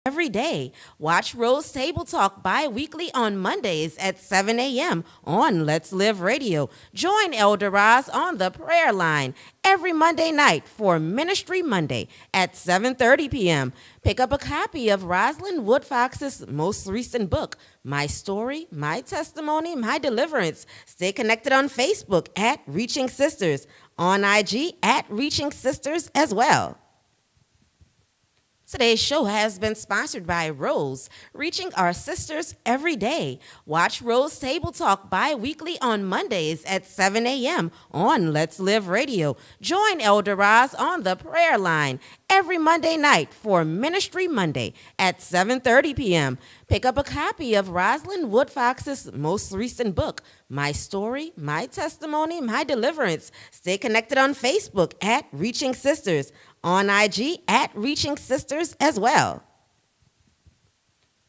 every day. Watch Rose Table Talk bi-weekly on Mondays at 7 a.m. on Let's Live Radio. Join Elder Roz on the prayer line every Monday night for Ministry Monday at 7:30 p.m. Pick up a copy of Rosalind Woodfox's most recent book, My Story, My Testimony, My Deliverance. Stay connected on Facebook at Reaching Sisters, on IG at Reaching Sisters as well. Today's show has been sponsored by Rose, reaching our sisters every day. Watch Rose Table Talk bi-weekly on Mondays at 7 a.m. on Let's Live Radio. Join Elder Roz on the prayer line every Monday night for Ministry Monday at 7:30 p.m. Pick up a copy of Rosalind Woodfox's most recent book, My Story, My Testimony, My Deliverance. Stay connected on Facebook at Reaching Sisters, on IG at Reaching Sisters as well.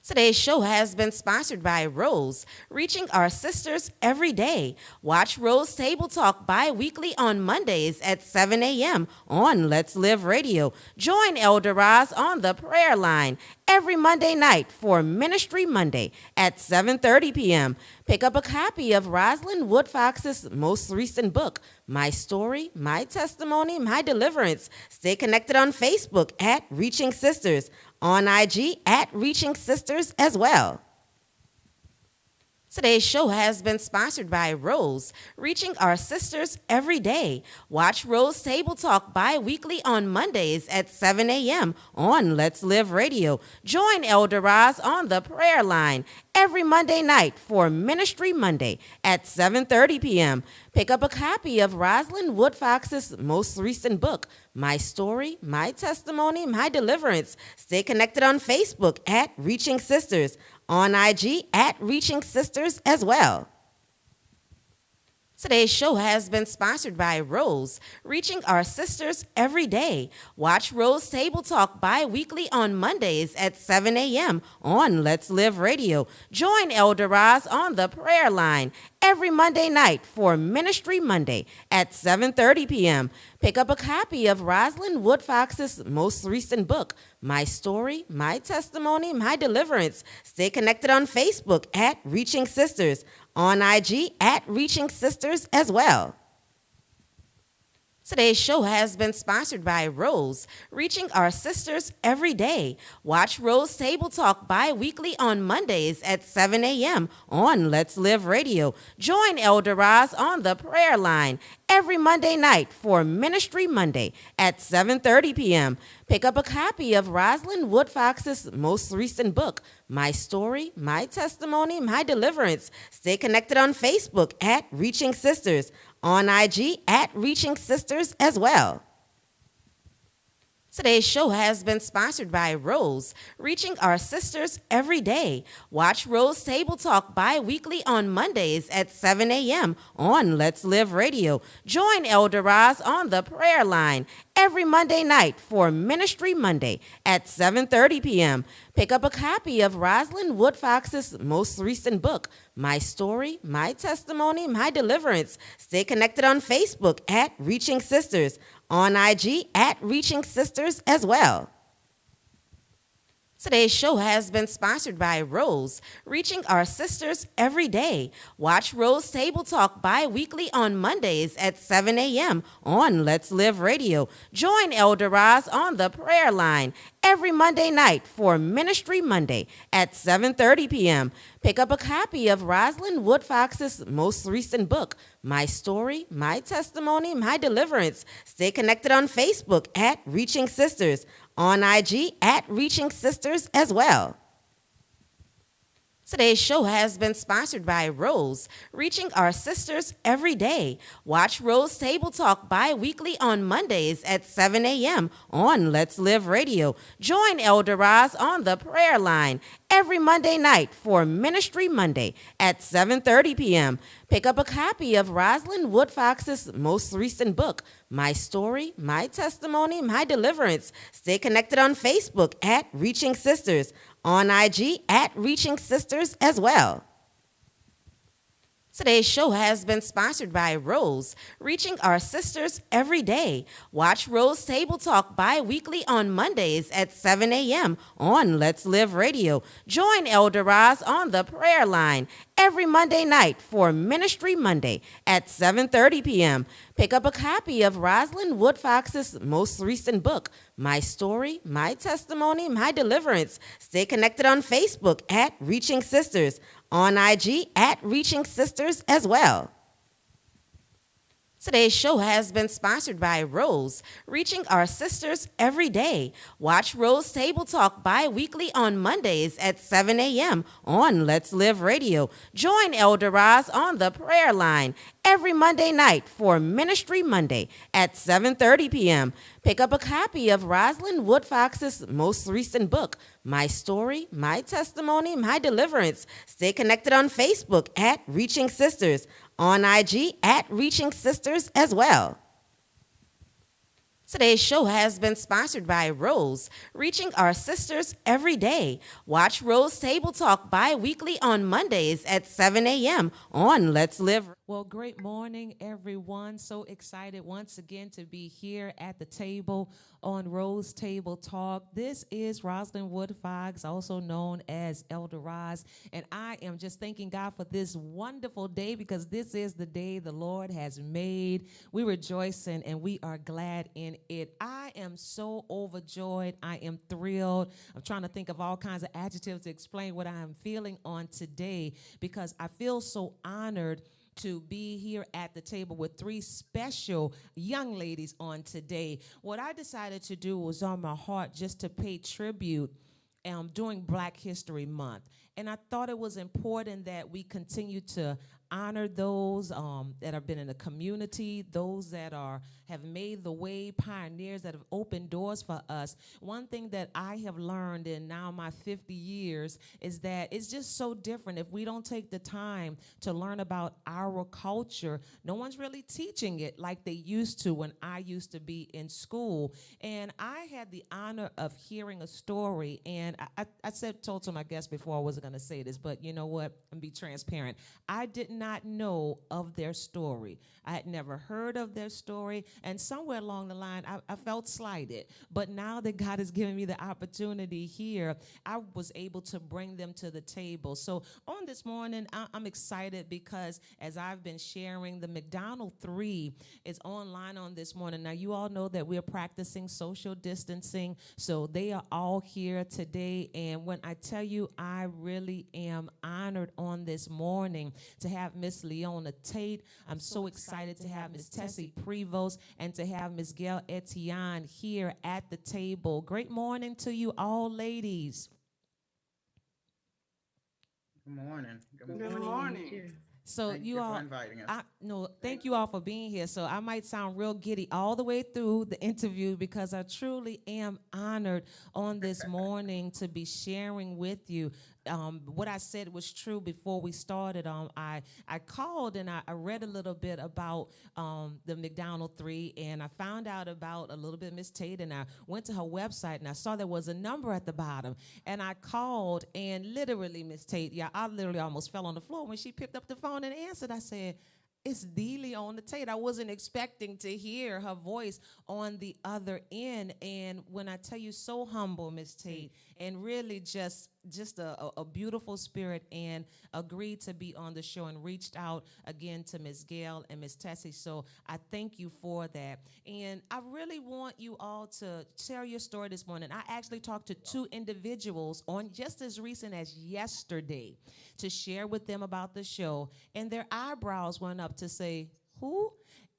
Today's show has been sponsored by Rose, reaching our sisters every day. Watch Rose Table Talk bi-weekly on Mondays at 7 a.m. on Let's Live Radio. Join Elder Roz on the prayer line every Monday night for Ministry Monday at 7:30 p.m. Pick up a copy of Rosalind Woodfox's most recent book, My Story, My Testimony, My Deliverance. Stay connected on Facebook at Reaching Sisters, on IG at Reaching Sisters as well. Today's show has been sponsored by Rose, reaching our sisters every day. Watch Rose Table Talk bi-weekly on Mondays at 7 a.m. on Let's Live Radio. Join Elder Roz on the prayer line every Monday night for Ministry Monday at 7:30 p.m. Pick up a copy of Rosalind Woodfox's most recent book, My Story, My Testimony, My Deliverance. Stay connected on Facebook at Reaching Sisters, on IG at Reaching Sisters as well. Today's show has been sponsored by Rose, reaching our sisters every day. Watch Rose Table Talk bi-weekly on Mondays at 7 a.m. on Let's Live Radio. Join Elder Roz on the prayer line every Monday night for Ministry Monday at 7:30 p.m. Pick up a copy of Rosalind Woodfox's most recent book, My Story, My Testimony, My Deliverance. Stay connected on Facebook at Reaching Sisters, on IG at Reaching Sisters as well. Today's show has been sponsored by Rose, reaching our sisters every day. Watch Rose Table Talk bi-weekly on Mondays at 7 a.m. on Let's Live Radio. Join Elder Roz on the prayer line every Monday night for Ministry Monday at 7:30 p.m. Pick up a copy of Rosalind Woodfox's most recent book, My Story, My Testimony, My Deliverance. Stay connected on Facebook at Reaching Sisters, on IG at Reaching Sisters as well. Today's show has been sponsored by Rose, reaching our sisters every day. Watch Rose Table Talk bi-weekly on Mondays at 7 a.m. on Let's Live Radio. Join Elder Roz on the prayer line every Monday night for Ministry Monday at 7:30 p.m. Pick up a copy of Rosalind Woodfox's most recent book, My Story, My Testimony, My Deliverance. Stay connected on Facebook at Reaching Sisters, on IG at Reaching Sisters as well. Today's show has been sponsored by Rose, reaching our sisters every day. Watch Rose Table Talk bi-weekly on Mondays at 7 a.m. on Let's Live Radio. Join Elder Roz on the prayer line every Monday night for Ministry Monday at 7:30 p.m. Pick up a copy of Rosalind Woodfox's most recent book, My Story, My Testimony, My Deliverance. Stay connected on Facebook at Reaching Sisters, on IG at Reaching Sisters as well. Today's show has been sponsored by Rose, reaching our sisters every day. Watch Rose Table Talk bi-weekly on Mondays at 7 a.m. on Let's Live Radio. Join Elder Roz on the prayer line every Monday night for Ministry Monday at 7:30 p.m. Pick up a copy of Rosalind Woodfox's most recent book, My Story, My Testimony, My Deliverance. Stay connected on Facebook at Reaching Sisters, on IG at Reaching Sisters as well. Today's show has been sponsored by Rose, reaching our sisters every day. Watch Rose Table Talk bi-weekly on Mondays at 7 a.m. on Let's Live Radio. Join Elder Roz on the prayer line every Monday night for Ministry Monday at 7:30 p.m. Pick up a copy of Rosalind Woodfox's most recent book, My Story, My Testimony, My Deliverance. Stay connected on Facebook at Reaching Sisters, on IG at Reaching Sisters as well. Today's show has been sponsored by Rose, reaching our sisters every day. Watch Rose Table Talk bi-weekly on Mondays at 7 a.m. on Let's Live Radio. Join Elder Roz on the prayer line every Monday night for Ministry Monday at 7:30 p.m. Pick up a copy of Rosalind Woodfox's most recent book, My Story, My Testimony, My Deliverance. Stay connected on Facebook at Reaching Sisters, on IG at Reaching Sisters as well. Today's show has been sponsored by Rose, reaching our sisters every day. Watch Rose Table Talk bi-weekly on Mondays at 7 a.m. on Let's Live. Well, great morning, everyone. So excited once again to be here at the table on Rose Table Talk. This is Rosalind Woodfox, also known as Elder Roz, and I am just thanking God for this wonderful day because this is the day the Lord has made. We rejoicing and we are glad in it. I am so overjoyed. I am thrilled. I'm trying to think of all kinds of adjectives to explain what I am feeling on today because I feel so honored to be here at the table with three special young ladies on today. What I decided to do was on my heart just to pay tribute during Black History Month. And I thought it was important that we continue to honor those that have been in the community, those that have made the way, pioneers that have opened doors for us. One thing that I have learned in now my 50 years is that it's just so different. If we don't take the time to learn about our culture, no one's really teaching it like they used to when I used to be in school. And I had the honor of hearing a story, and I told some of my guests before I wasn't going to say this, but you know what? I'm be transparent. I did not know of their story. I had never heard of their story, and somewhere along the line, I felt slighted. But now that God has given me the opportunity here, I was able to bring them to the table. So on this morning, I'm excited because as I've been sharing, the McDonogh 3 is online on this morning. Now, you all know that we're practicing social distancing, so they are all here today. And when I tell you, I really am honored on this morning to have Miss Leona Tate. I'm so excited to have Miss Tessie Prevost and to have Miss Gail Etienne here at the table. Great morning to you all, ladies. Good morning. Good morning. So Thank you you all, for inviting us. thank you all for being here. So I might sound real giddy all the way through the interview because I truly am honored on this morning to be sharing with you. What I said was true before we started. I called and I read a little bit about the McDonogh 3, and I found out about a little bit of Miss Tate, and I went to her website and I saw there was a number at the bottom, and I called, and literally, Miss Tate, I literally almost fell on the floor when she picked up the phone and answered. I said, it's the Leona Tate. I wasn't expecting to hear her voice on the other end. And when I tell you, so humble, Miss Tate, and really just a beautiful spirit, and agreed to be on the show and reached out again to Miss Gail and Miss Tessie. So I thank you for that. And I really want you all to share your story this morning. I actually talked to two individuals on just as recent as yesterday to share with them about the show, and their eyebrows went up to say, who?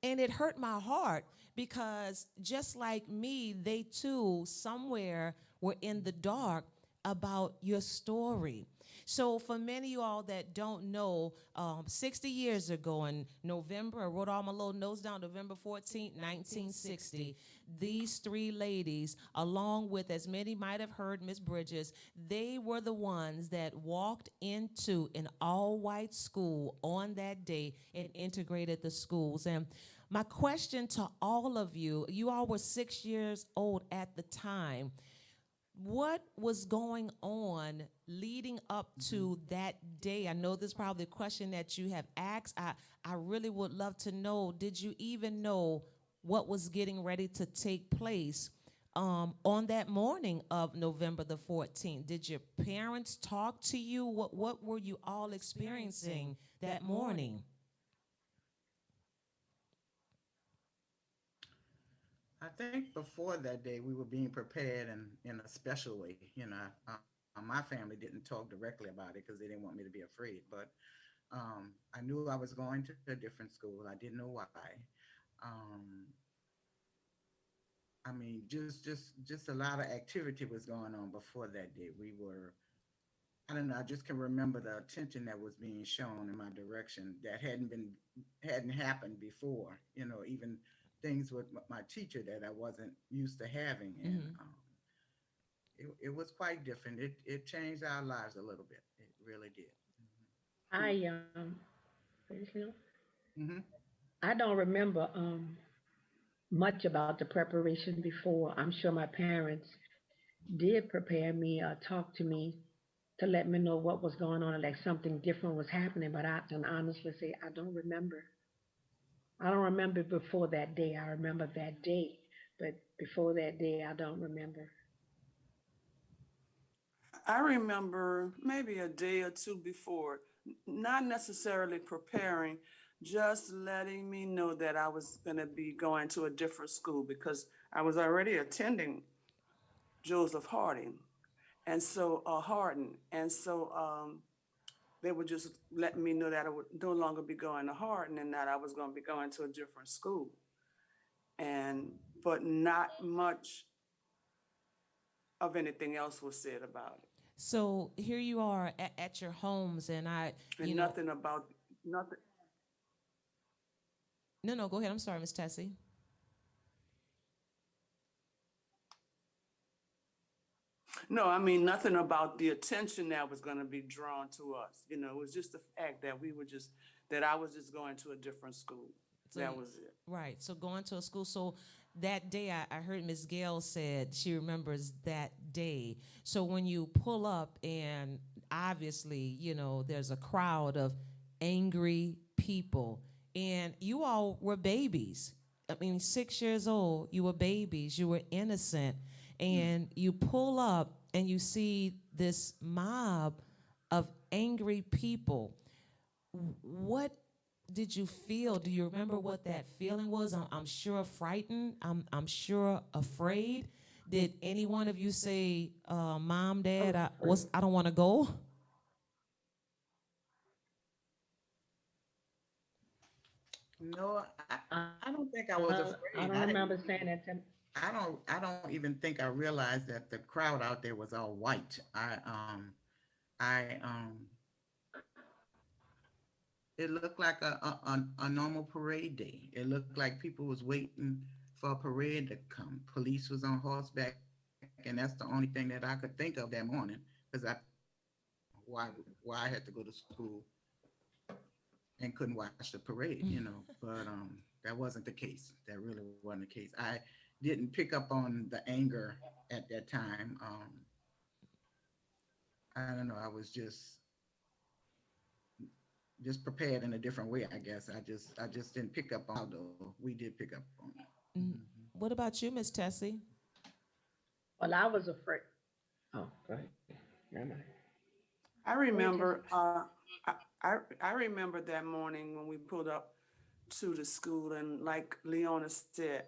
And it hurt my heart because just like me, they too somewhere were in the dark about your story. So for many of you all that don't know, 60 years ago in November, I wrote all my little notes down, November 14th, 1960, these three ladies, along with, as many might have heard, Miss Bridges, they were the ones that walked into an all-white school on that day and integrated the schools. And my question to all of you, you all were 6 years old at the time. what was going on leading up to that day? I know this is probably a question that you have asked. I really would love to know, did you even know what was getting ready to take place on that morning of November the 14th? Did your parents talk to you? What were you all experiencing that morning? I think before that day, we were being prepared in a special way. My family didn't talk directly about it because they didn't want me to be afraid. But I knew I was going to a different school. I didn't know why. Um, I mean, just a lot of activity was going on before that day. We were, I don't know. I just can remember the attention that was being shown in my direction that hadn't happened before. Even things with my teacher that I wasn't used to having, and Mm-hmm. it was quite different. It changed our lives a little bit. It really did. I Mm-hmm. I don't remember much about the preparation before. I'm sure my parents did prepare me, talk to me to let me know what was going on and like something different was happening. But I can honestly say I don't remember. I don't remember before that day. I remember that day, but before that day, I don't remember. I remember maybe a day or two before, not necessarily preparing, just letting me know that I was going to be going to a different school because I was already attending Joseph Harding. And so, Hardin. And so they were just letting me know that I would no longer be going to Hardin and that I was going to be going to a different school. And, but not much of anything else was said about it. So here you are at your homes, and And nothing about, nothing. no, go ahead. I'm sorry, Miss Tessie. No, I mean nothing about the attention that was going to be drawn to us. It was just the fact that that I was just going to a different school. So, That was it. right. So going to a school. So that day, I heard Miss Gail said she remembers that day. So when you pull up, and obviously, there's a crowd of angry people, and you all were babies. I mean, 6 years old, you were babies, you were innocent, and you pull up and you see this mob of angry people. What did you feel? Do you remember what that feeling was? I'm sure frightened. I'm sure afraid. Did any one of you say, "Mom, Dad, I don't want to go"? No, Uh, I don't think I was I afraid. don't remember saying that to. I don't even think I realized that the crowd out there was all white. I it looked like a normal parade day. It looked like people was waiting for a parade to come. Police was on horseback, and that's the only thing that I could think of that morning because why why I had to go to school and couldn't watch the parade. But that wasn't the case. That really wasn't the case. I didn't pick up on the anger at that time. I don't know. I was just prepared in a different way, I guess. I just didn't pick up on, though we did pick up on it. Mm. What about you, Miss Tessie? Well, I was afraid. Oh, go ahead. Never mind. I Go ahead, remember, Tessie. I remember that morning when we pulled up to the school, and like Leona said,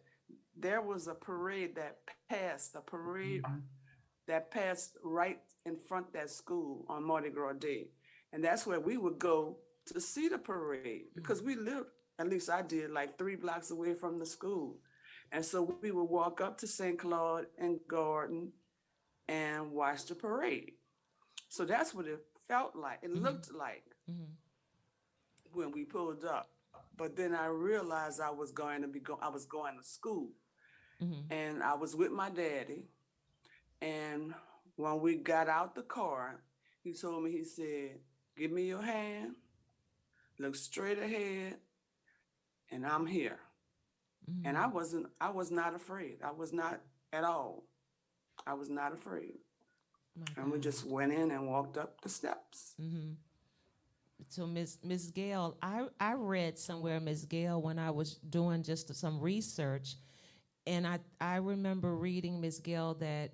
there was a parade Mhm. that passed right in front of that school on Mardi Gras Day. And that's where we would go to see the parade because we lived, at least I did, like 3 blocks away from the school. And so we would walk up to St. Claude and Garden and watch the parade. So that's what it felt like. It Mm-hmm. looked like Mm-hmm. when we pulled up. But then I realized I was going to school, Mm-hmm. and I was with my daddy. And when we got out the car, he told me, he said, "Give me your hand, look straight ahead, and I'm here." And Mm-hmm. I was not afraid. I was not at all. I was not afraid. My And we God. just went in and walked up the steps. So Miss Gail, I read somewhere, Miss Gail, when I was doing just some research, and I remember reading, Miss Gail, that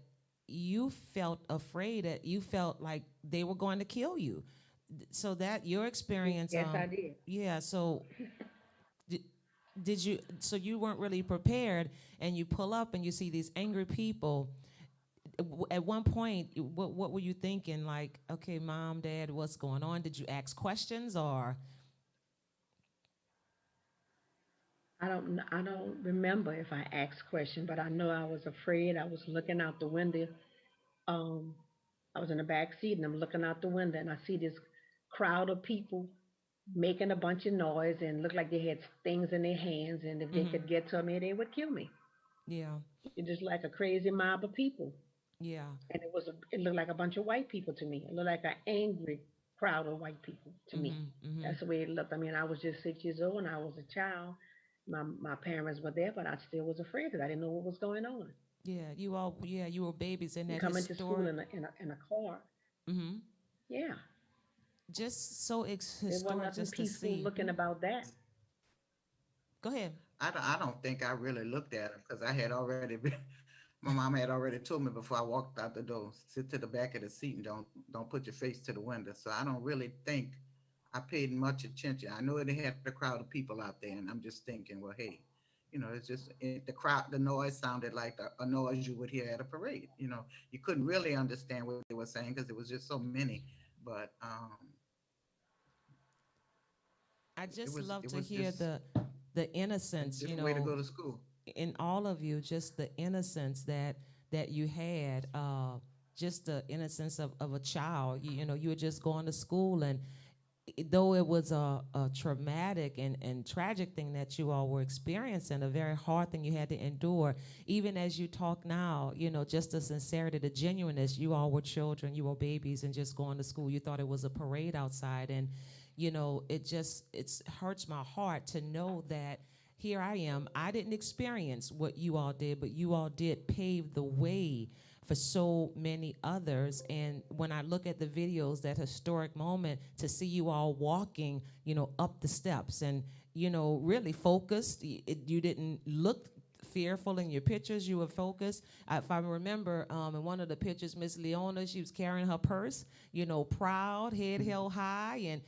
you felt afraid, that you felt like they were going to kill you. So that your experience, Yes, I did. yeah. So did, did you? So you weren't really prepared, and you pull up and you see these angry people. At one point, what were you thinking? Like, okay, mom, dad, what's going on? Did you ask questions or? I don't remember if I asked question, but I know I was afraid. I was looking out the window. Um, I was in the back seat and I'm looking out the window and I see this crowd of people making a bunch of noise and looked like they had things in their hands and if they Mm-hmm. could get to me, they would kill me. Yeah, It's just like a crazy mob of people. yeah. And it looked like a bunch of white people to me. It looked like an angry crowd of white people to me. Mm-hmm. Mm-hmm. That's the way it looked. I mean, I was just 6 years old and I was a child. My parents were there, but I still was afraid because I didn't know what was going on. Yeah, you all. Yeah, you were babies in And that coming to school historic. in a car, Mm-hmm. yeah, Just so there wasn't historic, nothing just to peaceful see. looking about that. Go ahead. I don't think I really looked at him because I had already been, my mom had already told me before I walked out the door, sit to the back of the seat and don't put your face to the window. So I don't really think I paid much attention. I know they had a crowd of people out there, and I'm just thinking, well, hey, it's just the crowd. The noise sounded like a noise you would hear at a parade. You couldn't really understand what they were saying because there was just so many. But I it just was love it to was hear just the a innocence, different way to go to school. in all of you, just the innocence that you had, just the innocence of a child. You were just going to school, and though it was a traumatic and tragic thing that you all were experiencing, a very hard thing you had to endure, even as you talk now, just the sincerity, the genuineness, you all were children, you were babies and just going to school. You thought it was a parade outside. And, it hurts my heart to know that here I am. I didn't experience what you all did, but you all did pave the way for so many others. And when I look at the videos, that historic moment, to see you all walking, up the steps and, really focused. You didn't look fearful in your pictures. You were focused. If I remember, in one of the pictures, Miss Leona, she was carrying her purse, proud, head held high, and,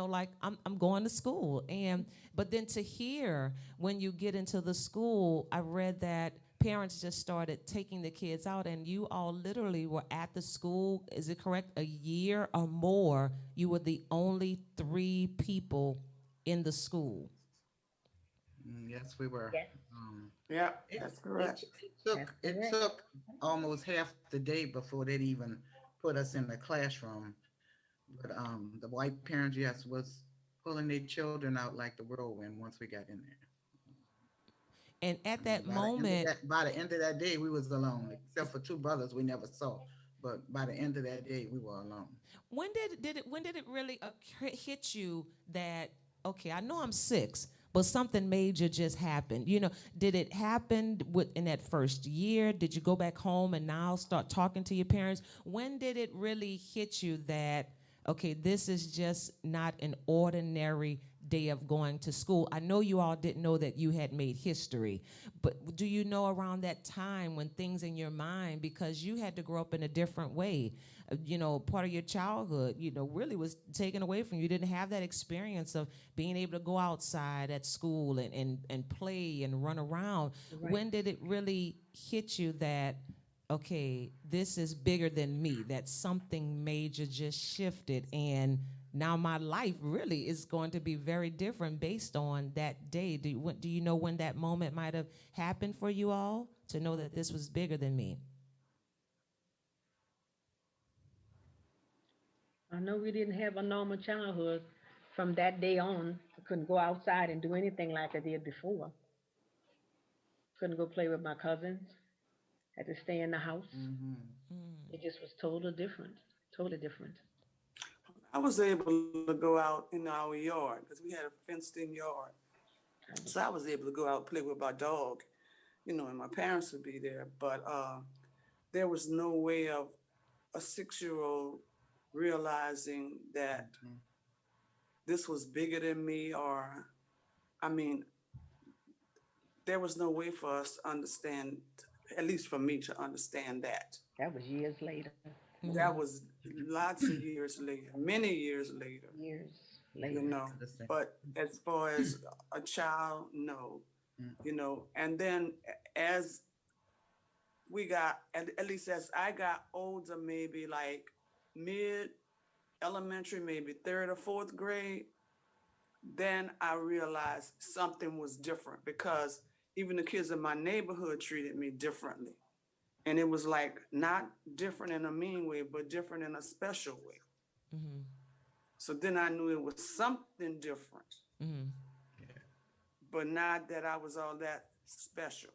like, I'm going to school. But then to hear when you get into the school, I read that parents just started taking the kids out, and you all literally were at the school, is it correct, a year or more, you were the only 3 people in the school. Yes, we were. Yes, Yeah, It, that's it, correct. it took that's it correct. took almost half the day before they'd even put us in the classroom. But the white parents, yes, was pulling their children out like the whirlwind once we got in there. And I at mean, that moment, by the end of that day, we was alone, except for 2 brothers we never saw. But by the end of that day, we were alone. when did it really hit you that, okay, I know I'm 6, but something major just happened? Did it happen in that first year? Did you go back home and now start talking to your parents? When did it really hit you that, okay, this is just not an ordinary day of going to school? I know you all didn't know that you had made history, but do you know around that time when things in your mind, because you had to grow up in a different way, part of your childhood, really was taken away from you. You didn't have that experience of being able to go outside at school and play and run around. Right. When did it really hit you that, okay, this is bigger than me, that something major just shifted, and now my life really is going to be very different based on that day? Do you know when that moment might have happened for you all to know that this was bigger than me? I know we didn't have a normal childhood from that day on. I couldn't go outside and do anything like I did before. Couldn't go play with my cousins. Had to stay in the house. Hmm. It just was totally different. Totally different. I was able to go out in our yard because we had a fenced-in yard. So I was able to go out and play with my dog, and my parents would be there. But there was no way of a 6-year-old realizing that this was bigger than me, or, I mean, there was no way for us to understand, at least for me to understand that. That was years later. That was lots of years later, many years later, Years you later. know. But as far as a child, no, you know. And then as we got, at least as I got older, maybe like mid elementary, maybe third or fourth grade, then I realized something was different, because even the kids in my neighborhood treated me differently. And it was like not different in a mean way, but different in a special way. So then I knew it was something different, but not that I was all that special,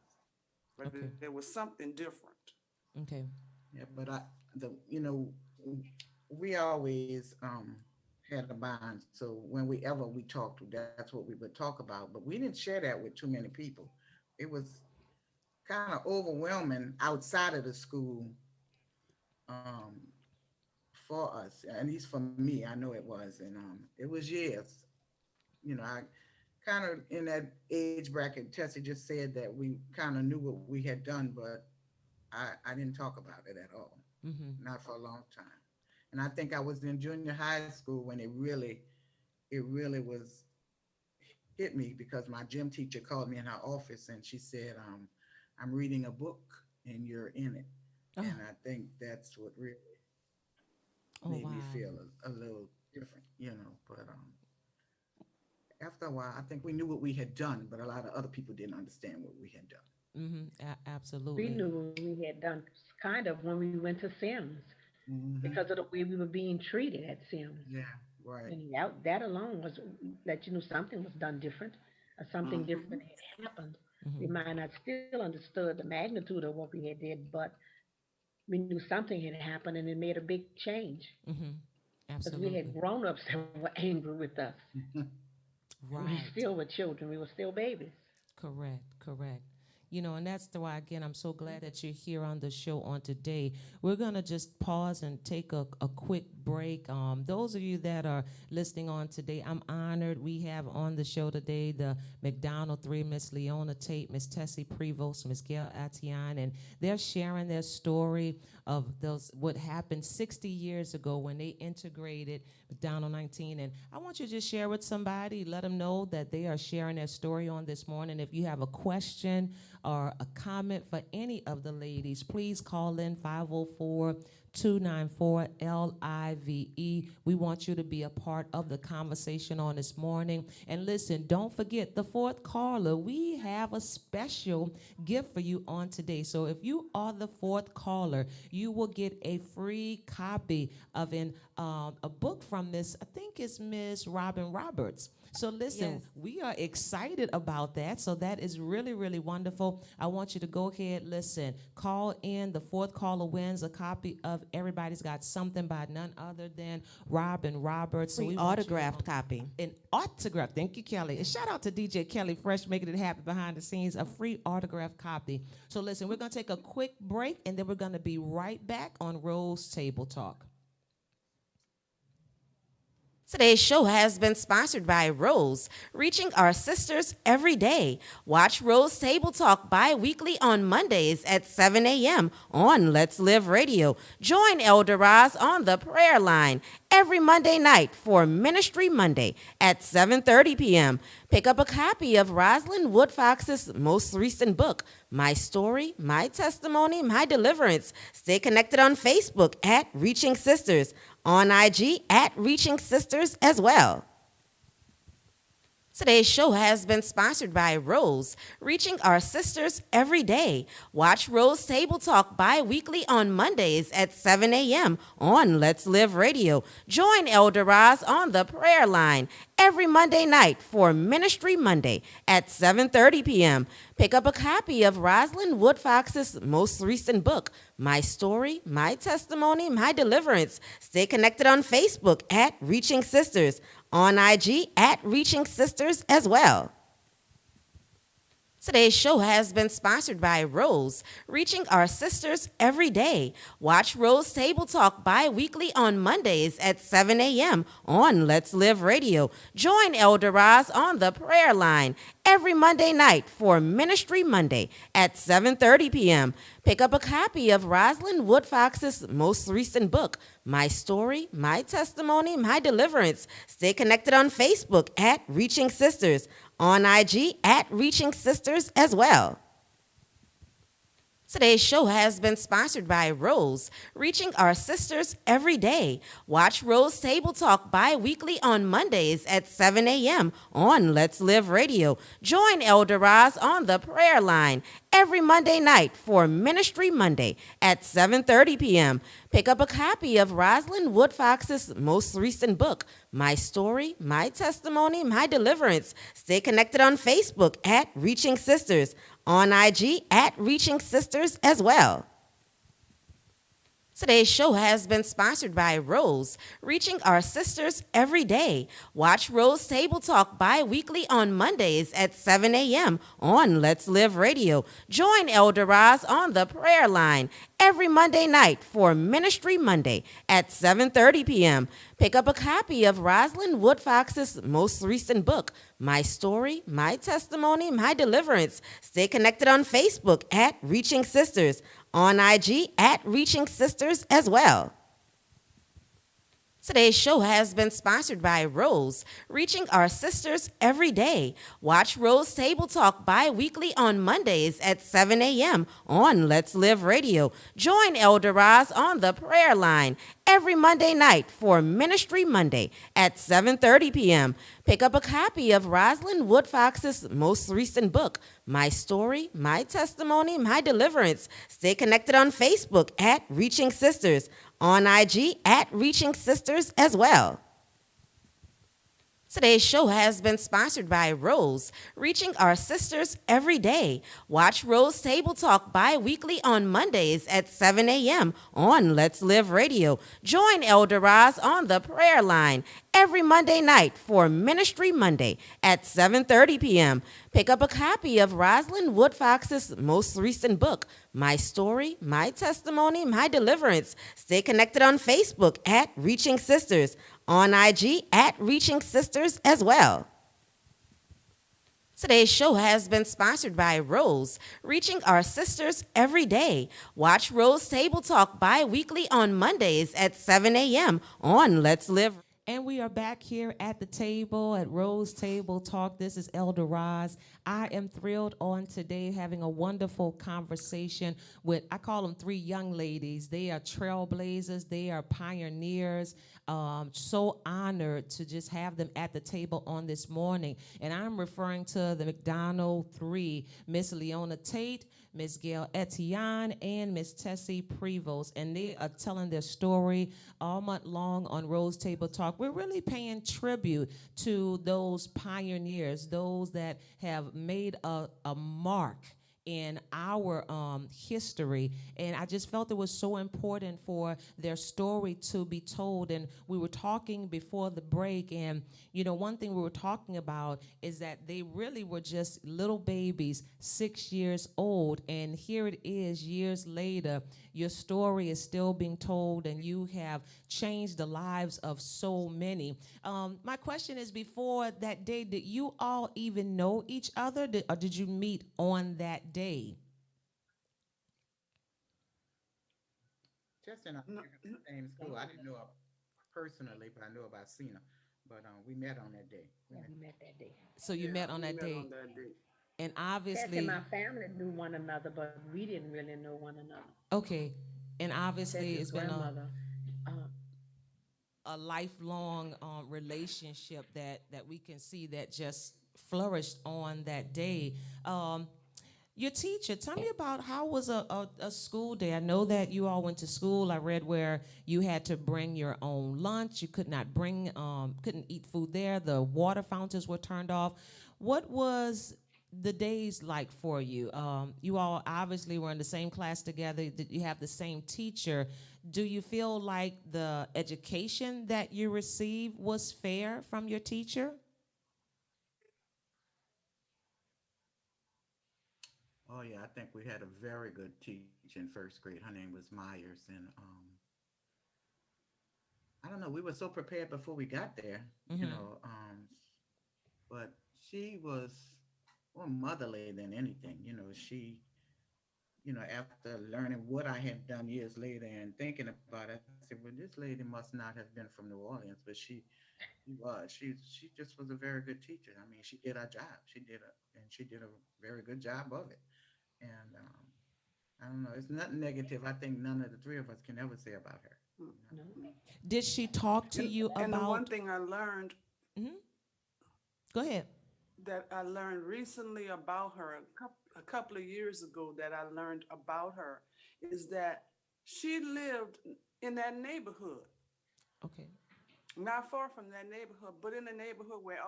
but Okay. there was something different. Okay. Yeah, but you know, we always had a bond. So whenever we talked, that's what we would talk about. But we didn't share that with too many people. It was kind of overwhelming outside of the school for us, at least for me. I know it was, and it was years. You know, I kind of in that age bracket. Tessie just said that we kind of knew what we had done, but I didn't talk about it at all, not for a long time. And I think I was in junior high school when it really was hit me, because my gym teacher called me in her office and she said, I'm reading a book and you're in it. Oh. And I think that's what really made me feel a little different, you know. But after a while, I think we knew what we had done, but a lot of other people didn't understand what we had done. Absolutely. We knew what we had done kind of when we went to Sims because of the way we were being treated at Sims. Yeah, right. And that alone was that you knew something was done different, or something different had happened. We might not still understood the magnitude of what we had did, but we knew something had happened and it made a big change. Because Absolutely. we had grown-ups that were angry with us. Right. We still were children. We were still babies. Correct, correct. You know, and that's why, again, I'm so glad that you're here on the show on today. We're going to just pause and take a quick break. Those of you that are listening on today, I'm honored. We have on the show today the McDonogh 3, Miss Leona Tate, Miss Tessie Prevost, Miss Gail, Etienne, and they're sharing their story of what happened 60 years ago when they integrated McDonogh 19. And I want you to just share with somebody, let them know that they are sharing their story on this morning. If you have a question or a comment for any of the ladies, please call in 504-294-LIVE. We want you to be a part of the conversation on this morning. And listen, don't forget the fourth caller. We have a special gift for you on today. So if you are the fourth caller, you will get a free copy of a book from Miss, I think it's Miss Robin Roberts. So listen, Yes. we are excited about that. So that is really, really wonderful. I want you to go ahead, listen, call in. The fourth caller wins a copy of Everybody's Got Something by none other than Robin Roberts. So Free we want you to- autographed copy. An autograph. Thank you, Kelly. And shout out to DJ Kelly Fresh, making it happen behind the scenes, a free autograph copy. So listen, we're going to take a quick break, and then we're going to be right back on Rose Table Talk. Today's show has been sponsored by Rose, reaching our sisters every day. Watch Rose Table Talk bi-weekly on Mondays at 7 a.m. on Let's Live Radio. Join Elder Roz on the prayer line every Monday night for Ministry Monday at 7:30 p.m. Pick up a copy of Rosalind Woodfox's most recent book, My Story, My Testimony, My Deliverance. Stay connected on Facebook at Reaching Sisters, on IG at Reaching Sisters as well. Today's show has been sponsored by Rose, reaching our sisters every day. Watch Rose Table Talk bi-weekly on Mondays at 7 a.m. on Let's Live Radio. Join Elder Roz on the prayer line every Monday night for Ministry Monday at 7:30 p.m. Pick up a copy of Rosalind Woodfox's most recent book, My Story, My Testimony, My Deliverance. Stay connected on Facebook at Reaching Sisters, on IG at Reaching Sisters as well. Today's show has been sponsored by Rose, reaching our sisters every day. Watch Rose Table Talk bi-weekly on Mondays at 7 a.m. on Let's Live Radio. Join Elder Roz on the prayer line every Monday night for Ministry Monday at 7:30 p.m. Pick up a copy of Rosalind Woodfox's most recent book, My Story, My Testimony, My Deliverance. Stay connected on Facebook at Reaching Sisters, on IG at Reaching Sisters as well. Today's show has been sponsored by Rose, reaching our sisters every day. Watch Rose Table Talk bi-weekly on Mondays at 7 a.m. on Let's Live Radio. Join Elder Roz on the prayer line every Monday night for Ministry Monday at 7:30 p.m. Pick up a copy of Rosalind Woodfox's most recent book, My Story, My Testimony, My Deliverance. Stay connected on Facebook at Reaching Sisters, on IG at Reaching Sisters as well. Today's show has been sponsored by Rose, reaching our sisters every day. Watch Rose Table Talk bi-weekly on Mondays at 7 a.m. on Let's Live Radio. Join Elder Roz on the prayer line every Monday night for Ministry Monday at 7:30 p.m. Pick up a copy of Rosalind Woodfox's most recent book, My Story, My Testimony, My Deliverance. Stay connected on Facebook at Reaching Sisters, on IG at Reaching Sisters as well. Today's show has been sponsored by Rose, reaching our sisters every day. Watch Rose Table Talk bi-weekly on Mondays at 7 a.m. on Let's Live Radio. Join Elder Roz on the prayer line every Monday night for Ministry Monday at 7:30 p.m. Pick up a copy of Rosalind Woodfox's most recent book, My Story, My Testimony, My Deliverance. Stay connected on Facebook at Reaching Sisters, on IG at Reaching Sisters as well. Today's show has been sponsored by Rose, reaching our sisters every day. Watch Rose Table Talk bi-weekly on Mondays at 7 a.m. on Let's Live Radio. Join Elder Roz on the prayer line every Monday night for Ministry Monday at 7:30 p.m. Pick up a copy of Rosalind Woodfox's most recent book, My Story, My Testimony, My Deliverance. Stay connected on Facebook at Reaching Sisters, on IG at Reaching Sisters as well. Today's show has been sponsored by Rose, reaching our sisters every day. Watch Rose Table Talk bi-weekly on Mondays at 7 a.m. on Let's Live. And we are back here at the table at Rose Table Talk. This is Elder Roz. I am thrilled on today having a wonderful conversation with, I call them three young ladies. They are trailblazers. They are pioneers. So honored to just have them at the table on this morning. And I'm referring to the McDonogh three, Miss Leona Tate, Miss Gail, Etienne, and Miss Tessie, Prevost. And they are telling their story all month long on Rose Table Talk. We're really paying tribute to those pioneers, those that have made a mark in our history. And I just felt it was so important for their story to be told. And we were talking before the break, and you know, one thing we were talking about is that they really were just little babies, 6 years old, and here it is years later. Your story is still being told, and you have changed the lives of so many. My question is, before that day, did you all even know each other, or did you meet on that day? Just in a same school. I didn't know her personally, but I knew about Cena. But we met on that day. Yeah, we met that day. So you met on that day, on that day. and Tess obviously, and my family knew one another, but we didn't really know one another. okay, and obviously Tess's it's been grandmother. a lifelong relationship that we can see that just flourished on that day. Your teacher, tell me about how was a school day. I know that you all went to school. I read where you had to bring your own lunch. You could not bring, couldn't eat food there. The water fountains were turned off. What was the days like for you? You all obviously were in the same class together. Did you have the same teacher? Do you feel like the education that you received was fair from your teacher? Oh yeah, I think we had a very good teacher in first grade. Her name was Myers, and I don't know. We were so prepared before we got there, you Mm-hmm. know. But she was more motherly than anything. You know, after learning what I had done years later and thinking about it, I said, well, this lady must not have been from New Orleans, but she was. She just was a very good teacher. I mean, she did her job. She did a very good job of it. And I don't know. It's nothing negative. I think none of the three of us can ever say about her. Mm, You know. No. mm. Did she talk to you And the one about? thing I learned Mhm. Go ahead. that I learned recently about her, a couple of years ago, that I learned about her is that she lived in that neighborhood, Okay. not far from that neighborhood, but in a neighborhood where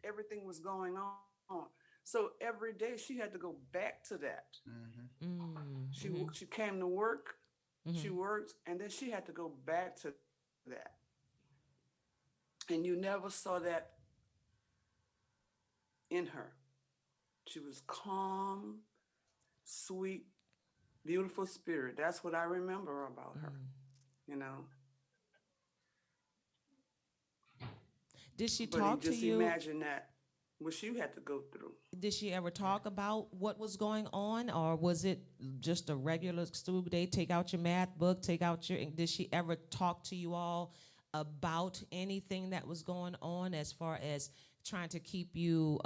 everything was going on. So every day she had to go back to that. Hmm. Mm-hmm. She came to work, she Mm-hmm. worked, and then she had to go back to that. And you never saw that in her. She was calm, sweet, beautiful spirit. That's what I remember about her, you know. Did she But talk to just you? imagine that what you had to go through. Did she ever talk about what was going on, or was it just a regular school day? Take out your math book, take out your. Did she ever talk to you all about anything that was going on, as far as trying to keep you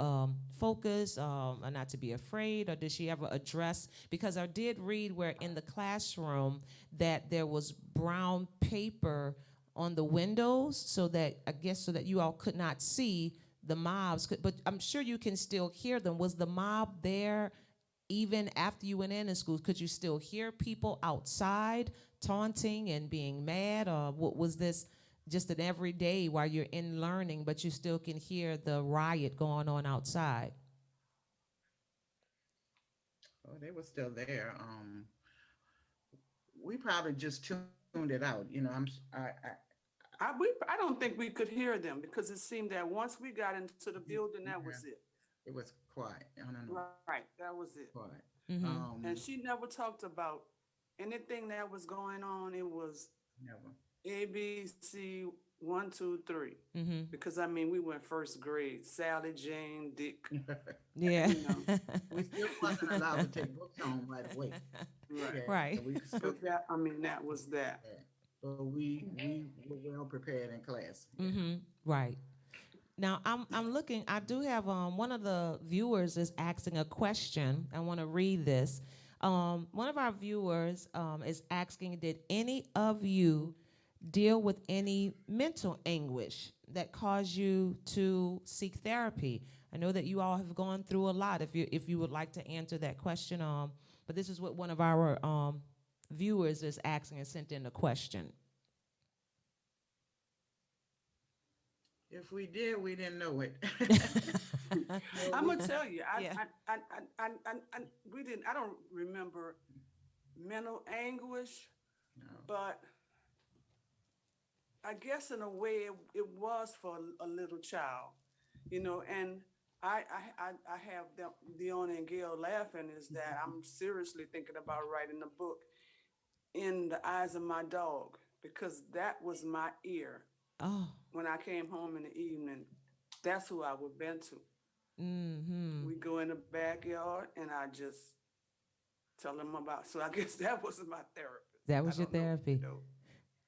focused, and not to be afraid, or did she ever address? Because I did read where in the classroom that there was brown paper on the windows, so that I guess so that you all could not see the mobs, but I'm sure you can still hear them. Was the mob there even after you went in school? Could you still hear people outside taunting and being mad, or what was this just an everyday while you're in learning, but you still can hear the riot going on outside? Oh, they were still there. We probably just tuned it out. You know, I don't think we could hear them because it seemed that once we got into the building, that was yeah, it. it was quiet. I don't know, Right, that was it. quiet. Mm-hmm. And she never talked about anything that was going on. It was Never. ABC 1, 2, 3. Mm-hmm. Because I mean, we went first grade. Sally, Jane, Dick. Yeah. You know, We still wasn't allowed to take books home right away. right. Yeah, we Right. could still But that, I mean, that was that. that. But we were well prepared in class. Yeah. Mm-hmm. Right. Now I'm looking. I do have one of the viewers is asking a question. I want to read this. One of our viewers is asking, did any of you deal with any mental anguish that caused you to seek therapy? I know that you all have gone through a lot. If you would like to answer that question, but this is what one of our viewers is asking and sent in a question. If we did, we didn't know it. No, I'm we, gonna tell you, Yeah. we didn't. I don't remember mental anguish, no. but I guess in a way it was for a little child, you know. And I have Leona and Gail laughing is that I'm seriously thinking about writing a book in the eyes of my dog because that was my ear Oh. when I came home in the evening. That's who I would been to. Mm-hmm. We go in the backyard and I just tell them about. So I guess that was my therapist. That I was your don't know, therapy. you know,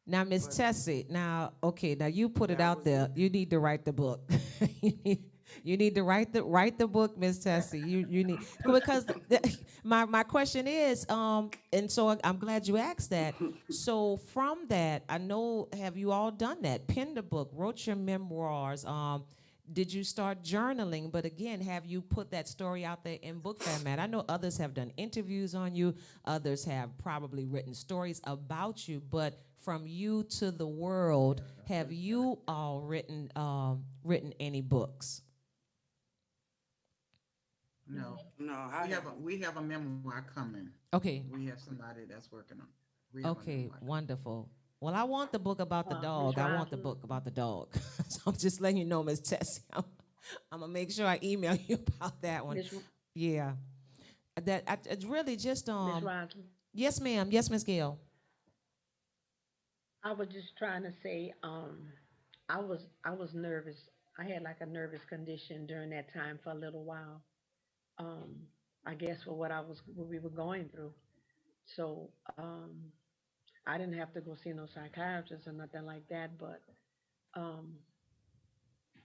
Now, Miss but Tessie, now, okay, now you put it that out was there. it. You need to write the book. you need to write the book, Miss Tessie. You need because my question is, and so I'm glad you asked that. So from that, I know, have you all done that? Penned a book, wrote your memoirs. Did you start journaling? But again, have you put that story out there in book format? I know others have done interviews on you. Others have probably written stories about you. But from you to the world, have you all written any books? No. No, We have a memoir coming. Okay. We have somebody that's working on. We have a Okay. memoir coming. Wonderful. Well, I want the book about the Miss dog. I want the Rosalind, book about the dog. So I'm just letting you know, Miss Tessie. I'm gonna make sure I email you about that one. Miss Yeah. it's really just Miss Rosalind. yes, ma'am. Yes, Miss Gail. I was just trying to say, I was nervous. I had like a nervous condition during that time for a little while. Um, I guess for what we were going through. So I didn't have to go see no psychiatrist or nothing like that. But um,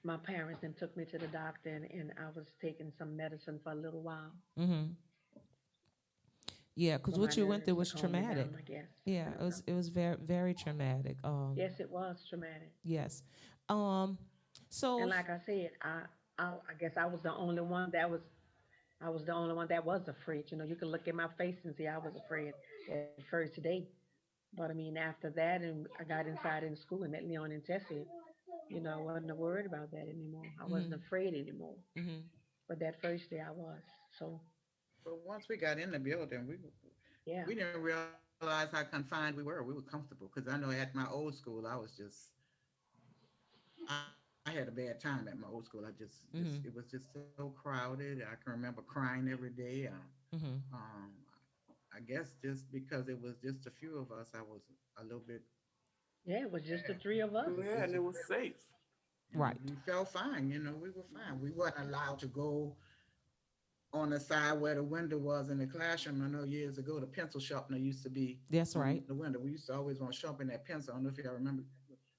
my parents then took me to the doctor, and I was taking some medicine for a little while Mm-hmm. Yeah, because for my what you went nerves through to was calm me traumatic. down. I guess. I Yeah, don't know. it was very traumatic. Yes, it was traumatic. Yes. Um, so And like I said, I guess I was the only one that was afraid. You know, you could look at my face and see I was afraid at first day. But I mean, after that, and I got inside in school and met Leon and Tessie, you know, I wasn't worried about that anymore. I wasn't mm-hmm, afraid anymore. mm-hmm, But that first day I was. So, But once we got in the building, yeah, we didn't realize how confined we were. We were comfortable because I know at my old school, I was just I had a bad time at my old school. It mm-hmm, was just so crowded. I can remember crying every day. mm-hmm. Um, I guess just because it was just a few of us, I was a little bit, yeah, it was just the three of us. Yeah, and it was safe. and Right. we felt fine. We were fine. We weren't allowed to go on the side where the window was in the classroom. I know years ago, the pencil sharpener used to be That's on right. the window. We used to always want to sharpen that pencil. I don't know if y'all remember,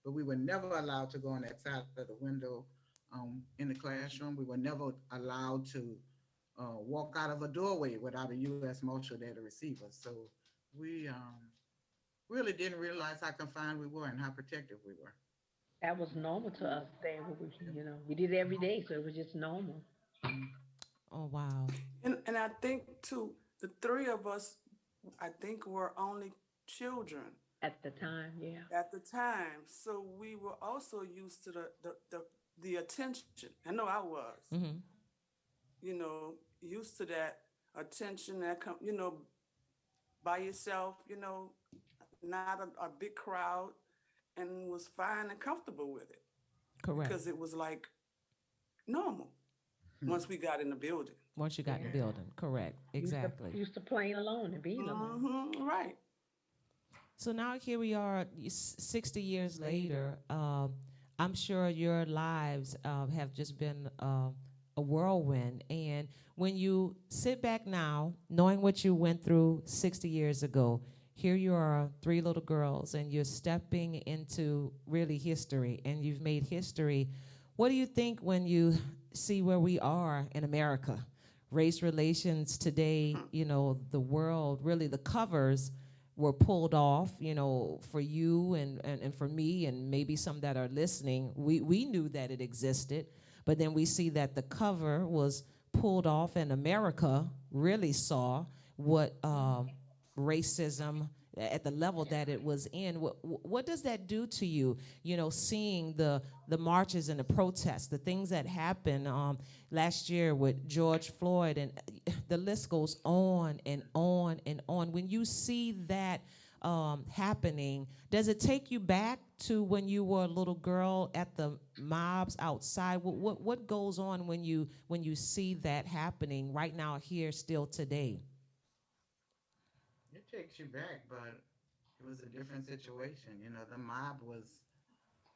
but we were never allowed to go on that side of the window in the classroom. We were never allowed to walk out of a doorway without a U.S. Marshal there to receive us. So we really didn't realize how confined we were and how protected we were. That was normal to us then. We did it every day, so it was just normal Oh wow. And I think too, the three of us, I think were only children at the time. Yeah, at the time. So we were also used to the attention. I know I was, Mm-hmm. used to that attention that come, by yourself, not a big crowd, and was fine and comfortable with it Correct. because it was like normal once we got in the building. Once you got in the yeah. building. Correct. Exactly. Used to playing alone and being alone. Right. So now here we are, 60 years later. I'm sure your lives have just been a whirlwind. And when you sit back now, knowing what you went through 60 years ago, here you are, three little girls, and you're stepping into really history, and you've made history. What do you think when you see where we are in America? Race relations today, the world, really the covers were pulled off, for you and for me and maybe some that are listening. We knew that it existed, but then we see that the cover was pulled off and America really saw what racism at the level that it was in. What does that do to you, seeing the marches and the protests, the things that happened last year with George Floyd, and the list goes on and on and on. When you see that happening, does it take you back to when you were a little girl at the mobs outside? What goes on when you see that happening right now here still today? It takes you back, but it was a different situation. The mob was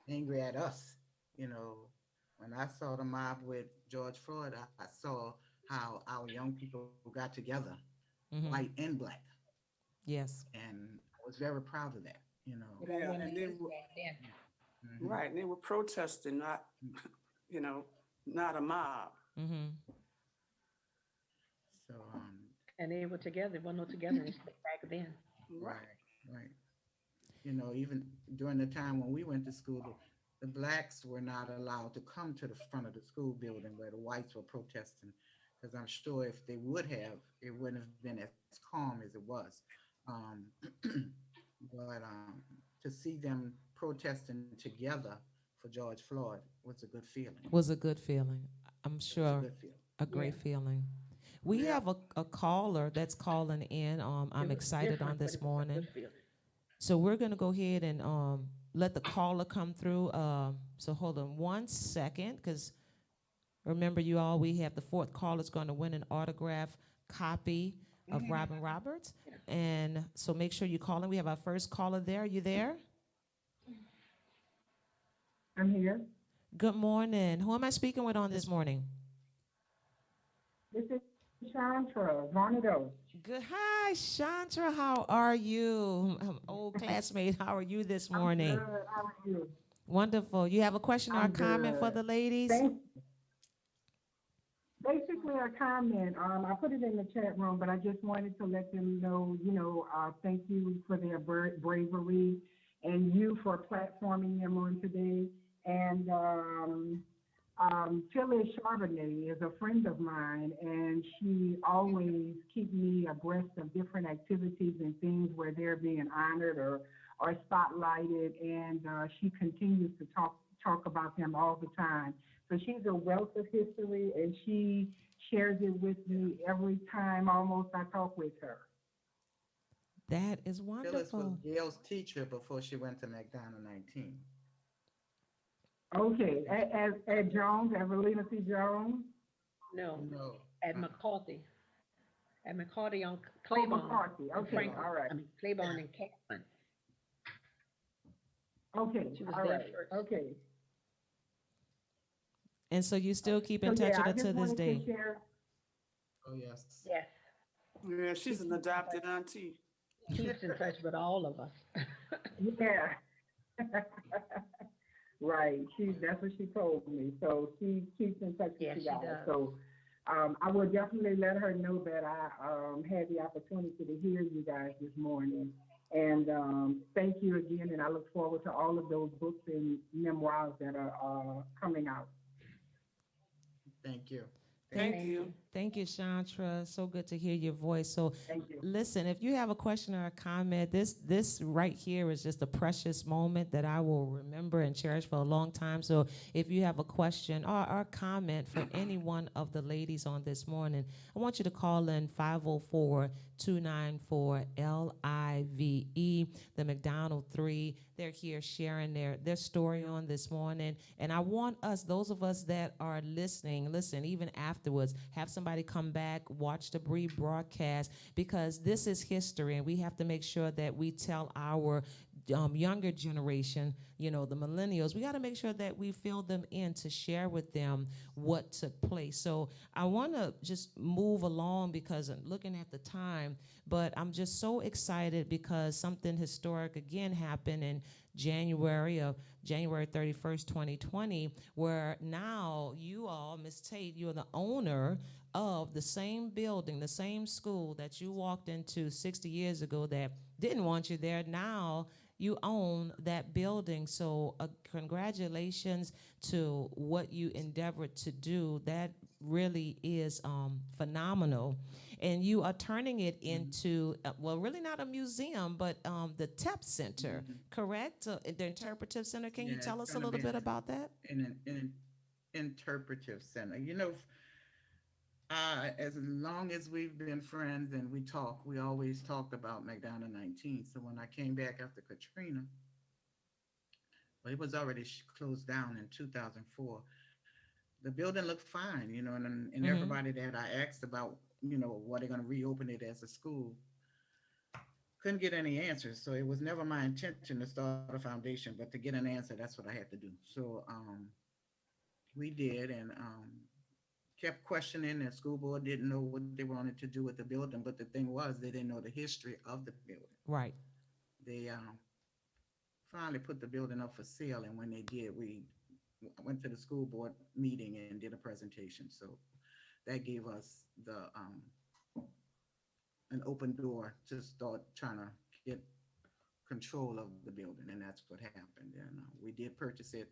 angry at us. You know, when I saw the mob with George Floyd, I saw how our young people got together, Mm-hmm. white and black, Yes. and I was very proud of that. Yeah, and they were, Mhm. right, and they were protesting, not, not a mob. Mm-hmm. So, And they were together. Well, no, together back then. right, right. Even during the time when we went to school, the blacks were not allowed to come to the front of the school building where the whites were protesting, because I'm sure if they would have, it wouldn't have been as calm as it was. Um, but to see them protesting together for George Floyd was a good feeling. Was a good feeling. I'm It was a sure good feeling. a great Yeah. feeling. We Yeah. have a caller that's calling in. I'm It was excited on different, but this it was a morning. good feeling. So we're going to go ahead and let the caller come through. So hold on one second, because remember, you all, we have the fourth caller is going to win an autograph copy of Robin Roberts. And so make sure you call in. We have our first caller there. Are you there? I'm here. Good morning. Who am I speaking with on this morning? This is Chandra, Monaco. Good. Hi, Chandra. How are you? Old classmate, how are you this morning? I'm good. How are you? Wonderful. You have a question or a I'm comment for good. the ladies? Basically a comment. I put it in the chat room, but I just wanted to let them know, thank you for their bravery and you for platforming them on today. And Phyllis Charbonnet is a friend of mine, and she always keeps me abreast of different activities and things where they're being honored or spotlighted, and she continues to talk about them all the time. So she's a wealth of history, and she shares it with me every time almost I talk with her. That is Phyllis was wonderful. Gail's teacher before she went to McDonogh 19. Okay, at Jones, at Leona Tate Jones? No, No. at McCarthy. At McCarthy on Oh, Claiborne. McCarthy, and okay, Franklin. all right. I mean, Claiborne and Catlin. Okay, She was all there right, first. okay. And so you still keep in So touch yeah, with I her just to this wanted day? to share. Oh, yes. Yes, Yeah, she's an adopted auntie. keeps in touch with all of us. Yeah. Right. That's what she told me. So she keeps in touch with Yes, you she guys. does. So I will definitely let her know that I had the opportunity to hear you guys this morning. And thank you again. And I look forward to all of those books and memoirs that are coming out. Thank you. Thank you. Thank you, Chantra. So good to hear your voice. So Thank you. listen, if you have a question or a comment, this right here is just a precious moment that I will remember and cherish for a long time. So if you have a question or a comment for any one of the ladies on this morning, I want you to call in 504-294-LIVE, the McDonogh 3. They're here sharing their story on this morning. And I want us, those of us that are listening, listen, even afterwards, have somebody come back, watch the rebroadcast, because this is history, and we have to make sure that we tell our younger generation, the millennials, we got to make sure that we fill them in to share with them what took place. So I want to just move along because I'm looking at the time, but I'm just so excited because something historic again happened in January 31st, 2020, where now you all, Miss Tate, you're the owner of the same building, the same school that you walked into 60 years ago that didn't want you there. Now you own that building. So congratulations to what you endeavored to do. That really is phenomenal. And you are turning it into, really not a museum, but the TEP Center, correct? The Interpretive Center. Can you tell us a little bit about that? In an interpretive center. As long as we've been friends and we always talked about McDonogh 19. So when I came back after Katrina, well, it was already closed down in 2004. The building looked fine, and everybody that I asked about, what they're going to reopen it as a school, couldn't get any answers. So it was never my intention to start a foundation, but to get an answer, that's what I had to do. So we did, and kept questioning. The school board didn't know what they wanted to do with the building, but the thing was they didn't know the history of the building. Right. They finally put the building up for sale, and when they did, we went to the school board meeting and did a presentation. So that gave us an open door to start trying to get control of the building, and that's what happened. And we did purchase it.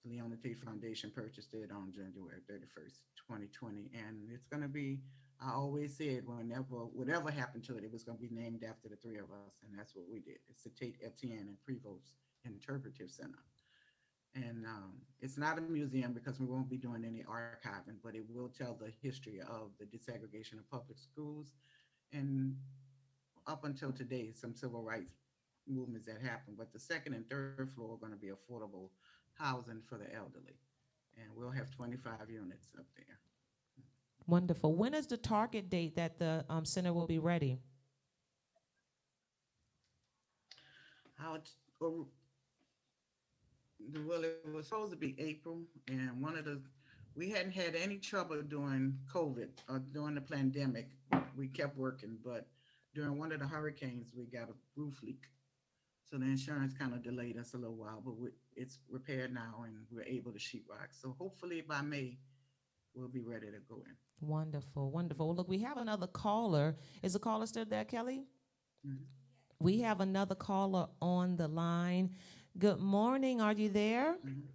The Leona Tate Foundation purchased it on January 31st, 2020, and it's going to be, I always said, whatever happened to it, it was going to be named after the three of us, and that's what we did. It's the Tate, Etienne, and Prevost Interpretive Center. And it's not a museum because we won't be doing any archiving, but it will tell the history of the desegregation of public schools, and up until today, some civil rights movements that happened. But the second and third floor are going to be affordable housing for the elderly, and we'll have 25 units up there. Wonderful. When is the target date that the center will be ready? How it, or, well, it was supposed to be April, and we hadn't had any trouble during COVID or during the pandemic. We kept working, but during one of the hurricanes, we got a roof leak. So the insurance kind of delayed us a little while, but it's repaired now and we're able to sheetrock. So hopefully by May, we'll be ready to go in. Wonderful, wonderful. Well, look, we have another caller. Is the caller still there, Kelly? Mhm. We have another caller on the line. Good morning. Are you there? Mhm.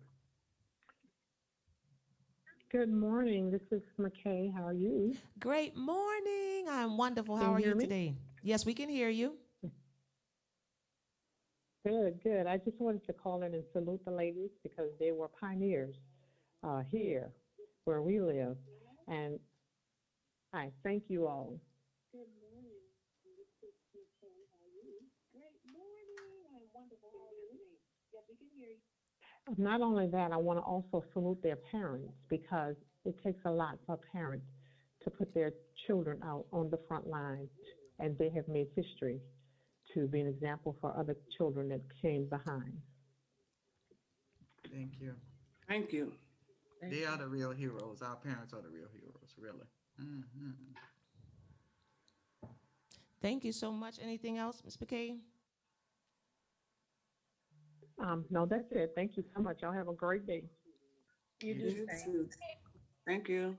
Good morning. This is McKay. How are you? Great morning. I'm wonderful. Can How you are hear you me? today? Yes, we can hear you. Good, good. I just wanted to call in and salute the ladies because they were pioneers here where we live. And I thank you all. Not only that, I want to also salute their parents because it takes a lot for parents to put their children out on the front line, and they have made history to be an example for other children that came behind. Thank you. Thank you. They are the real heroes. Our parents are the real heroes, really. Mhm. Thank you so much. Anything else, Ms. McKay? No, that's it. Thank you so much. Y'all have a great day. You do You the same. too. Thank you.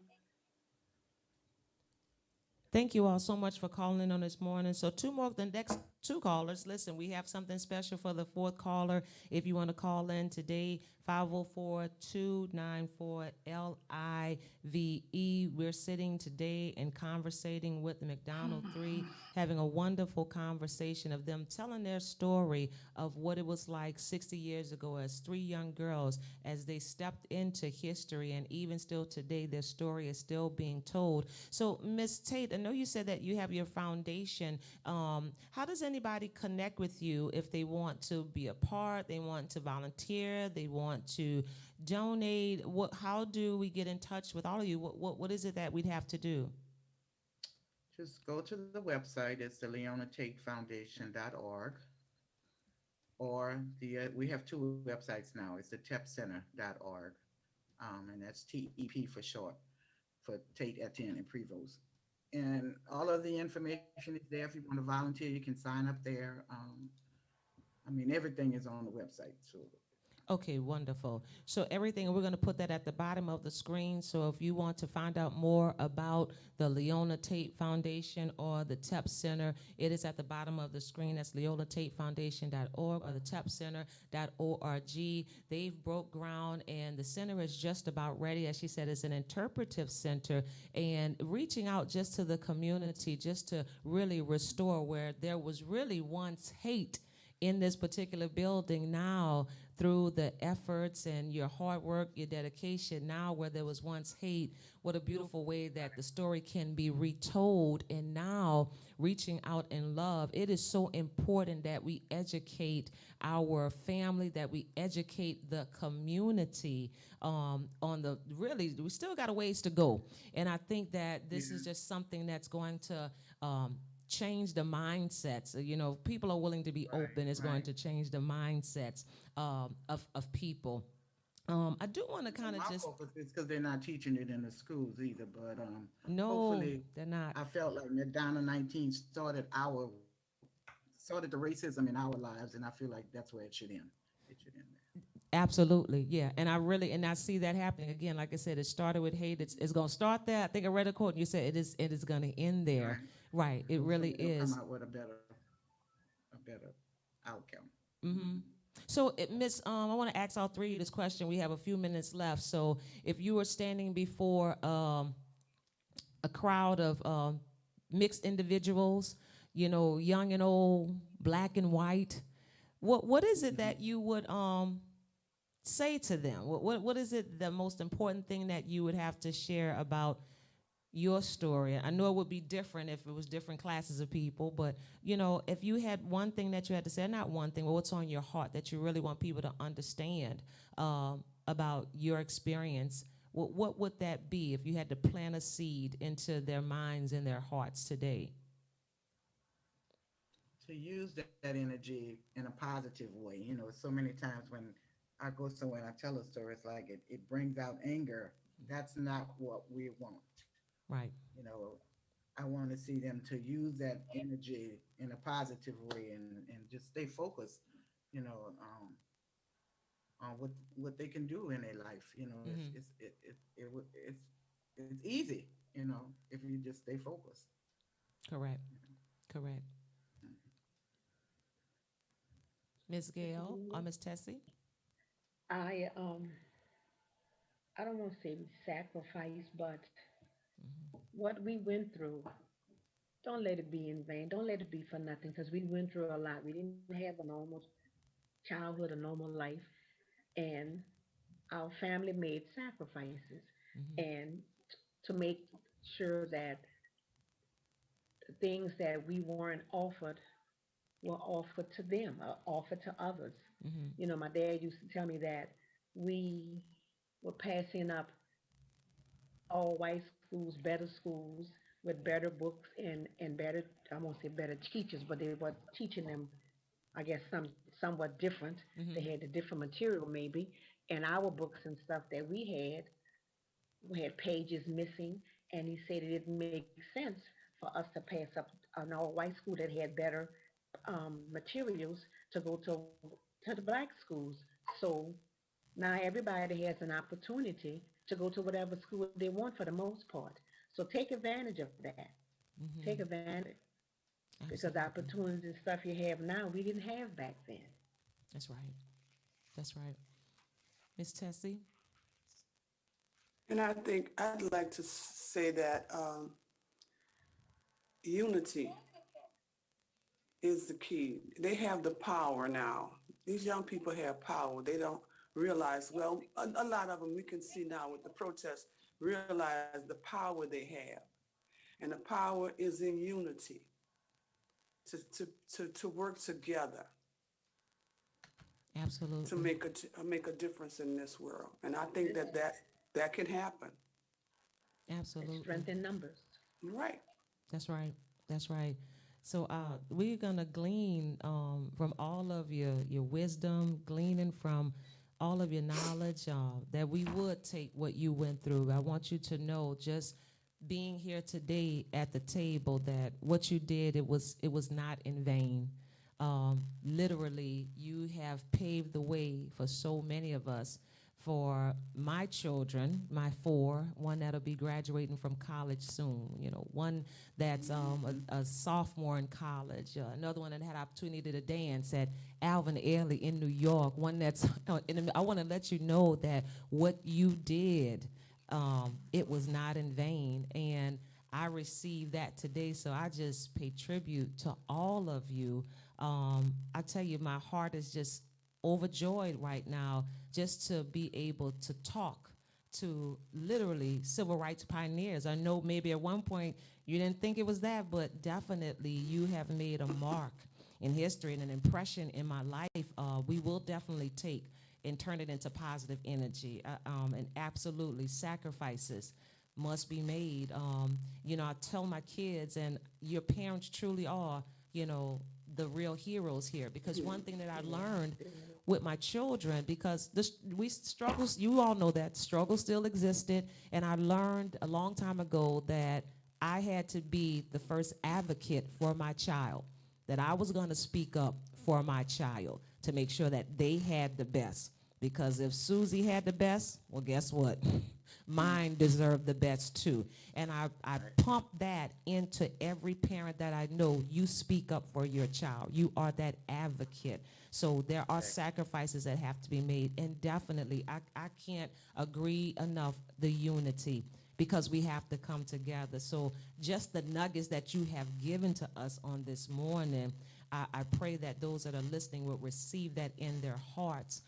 Thank you all so much for calling in on this morning. So the next two callers, listen, we have something special for the fourth caller. If you want to call in today, 504-294-LIVE. We're sitting today and conversating with the McDonogh 3, having a wonderful conversation of them telling their story of what it was like 60 years ago as three young girls as they stepped into history. And even still today, their story is still being told. So, Ms. Tate, I know you said that you have your foundation. How does anybody connect with you if they want to be a part, they want to volunteer, they want to donate? How do we get in touch with all of you? What is it that we'd have to do? Just go to the website. It's the leonatatefoundation.org. Or we have two websites now. It's the tepcenter.org. And that's TEP for short, for Tate, Etienne, and Prevost. And all of the information is there. If you want to volunteer, you can sign up there. Everything is on the website. So Okay, wonderful. So everything, we're going to put that at the bottom of the screen. So if you want to find out more about the Leona Tate Foundation or the TEP Center, it is at the bottom of the screen. That's leonatatefoundation.org or the tepcenter.org. They've broke ground, and the center is just about ready. As she said, it's an interpretive center, and reaching out just to the community, just to really restore where there was really once hate in this particular building. Now, through the efforts and your hard work, your dedication, now where there was once hate, what a beautiful way that the story can be retold, and now reaching out in love. It is so important that we educate our family, that we educate the community on the, really, we still got a ways to go. And I think that this is just something that's going to change the mindsets. If people are willing to be open, it's going to change the mindsets of people. I do want to kind of just... It's because they're not teaching it in the schools either, but No, hopefully they're not. I felt like McDonogh 19 started the racism in our lives, and I feel like that's where it should end. It should end there. Absolutely, yeah. And I see that happening again. Like I said, it started with hate. It's going to start there. I think I read a quote, and you said it is going to end there. Right, it really is. Come out with a better outcome. Mm-hmm. So, Miss, I want to ask all three of you this question. We have a few minutes left. So, if you were standing before a crowd of mixed individuals, young and old, black and white, what is it that you would say to them? What is it, the most important thing that you would have to share about your story? I know it would be different if it was different classes of people, but if you had one thing that you had to say, not one thing, but what's on your heart that you really want people to understand about your experience, what would that be if you had to plant a seed into their minds and their hearts today? To use that energy in a positive way. You know, so many times when I go somewhere and I tell a story, it's like it brings out anger. That's not what we want. Right. You know, I want to see them to use that energy in a positive way and just stay focused, you know, on what they can do in their life. You know, Mm-hmm. it's easy, you know, if you just stay focused. Correct. Correct. Miss Mr. Gail or Greenwood, Miss Tessie? I I don't want to say sacrifice, but Mm-hmm. what we went through, don't let it be in vain. Don't let it be for nothing, because we went through a lot. We didn't have a normal childhood, a normal life, and our family made sacrifices, Mm-hmm. and to make sure that the things that we weren't offered were offered to them, or offered to others. Mm-hmm. You know, my dad used to tell me that we were passing up all white schools, better schools with better books and better, I won't say better teachers, but they were teaching them, I guess, somewhat different. They Mm-hmm. had a different material maybe. And our books and stuff that we had pages missing. And he said it didn't make sense for us to pass up an all white school that had better materials to go to the black schools. So now everybody has an opportunity to go to whatever school they want for the most part. So take advantage of that. Take Mm-hmm. advantage, because the Absolutely. opportunities and stuff you have now, we didn't have back then. That's right. That's right. Miss Tessie? And I think I'd like to say that unity is the key. They have the power now. These young people have power. They don't realize, well, a lot of them we can see now with the protests, realize the power they have. And the power is in unity to work together to Absolutely. make a difference in this world. And I think that can happen. It's Absolutely. strength in numbers. Right. That's right. That's right. So we're gonna glean from all of your wisdom, gleaning from all of your knowledge, that we would take what you went through. I want you to know, just being here today at the table, that what you did, it was not in vain. Literally, you have paved the way for so many of us. For my children, my four, one that'll be graduating from college soon, one that's a sophomore in college, another one that had opportunity to dance at Alvin Ailey in New York, one that's, I want to let you know that what you did, it was not in vain. And I received that today, so I just pay tribute to all of you. I tell you, my heart is just overjoyed right now just to be able to talk to literally civil rights pioneers. I know maybe at one point you didn't think it was that, but definitely you have made a mark in history and an impression in my life. We will definitely take and turn it into positive energy. And absolutely, sacrifices must be made. I tell my kids, and your parents truly are, the real heroes here. Because one thing that I learned with my children, because we struggles, you all know that struggle still existed, and I learned a long time ago that I had to be the first advocate for my child, that I was going to speak up for my child to make sure that they had the best. Because if Susie had the best, well, guess what? Mine deserved the best too. And I pump that into every parent that I know. You speak up for your child. You are that advocate. So there are sacrifices that have to be made. And definitely, I can't agree enough, the unity, because we have to come together. So just the nuggets that you have given to us on this morning, I pray that those that are listening will receive that in their hearts,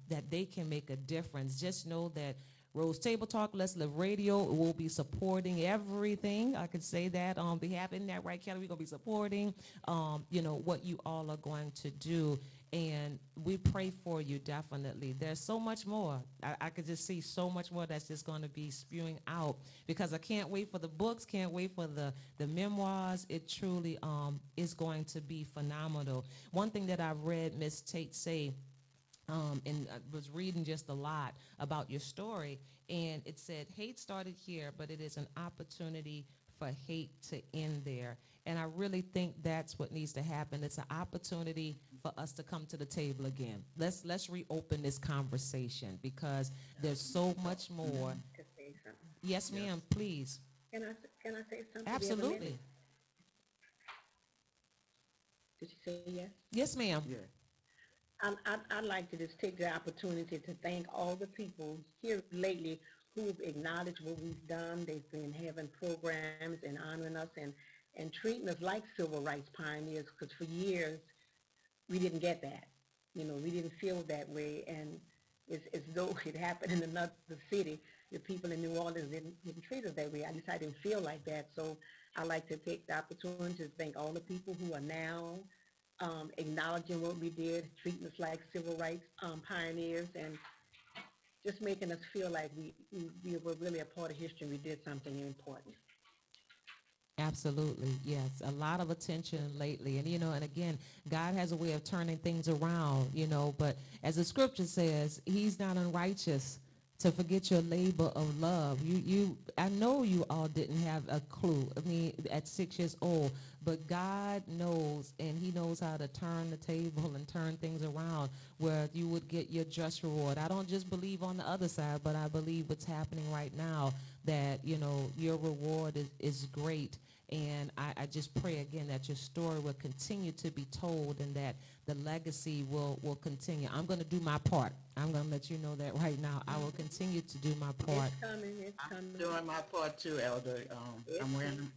that they can make a difference. Just know that Rose Table Talk, Let's Live Radio will be supporting everything. I could say that on behalf, isn't that right, Kelly? We're going to be supporting, what you all are going to do. And we pray for you, definitely. There's so much more. I could just see so much more that's just going to be spewing out, because I can't wait for the books, can't wait for the memoirs. It truly is going to be phenomenal. One thing that I've read Miss Tate say, and I was reading just a lot about your story, and it said, hate started here, but it is an opportunity for hate to end there. And I really think that's what needs to happen. It's an opportunity for us to come to the table again. Let's reopen this conversation, because there's so much more. To say something. Yes, ma'am, please. Can I say something? Do you have a Absolutely. minute? Did you say yes? Yes, ma'am. Yeah. I'd like to just take the opportunity to thank all the people here lately who've acknowledged what we've done. They've been having programs and honoring us and treating us like civil rights pioneers, because for years we didn't get that. You know, we didn't feel that way, and it's as though it happened in another city. The people in New Orleans didn't treat us that way. At least I didn't feel like that. So I like to take the opportunity to thank all the people who are now acknowledging what we did, treating us like civil rights pioneers, and just making us feel like we were really a part of history. We did something important. Absolutely, yes. A lot of attention lately. And, and again, God has a way of turning things around, but as the scripture says, he's not unrighteous to forget your labor of love. I know you all didn't have a clue. I mean, at 6 years old, but God knows, and he knows how to turn the table and turn things around where you would get your just reward. I don't just believe on the other side, but I believe what's happening right now, that, your reward is great. And I just pray again that your story will continue to be told, and that the legacy will continue. I'm going to do my part. I'm going to let you know that right now. I will continue to do my part. It's coming. I'm doing my part too, Elder.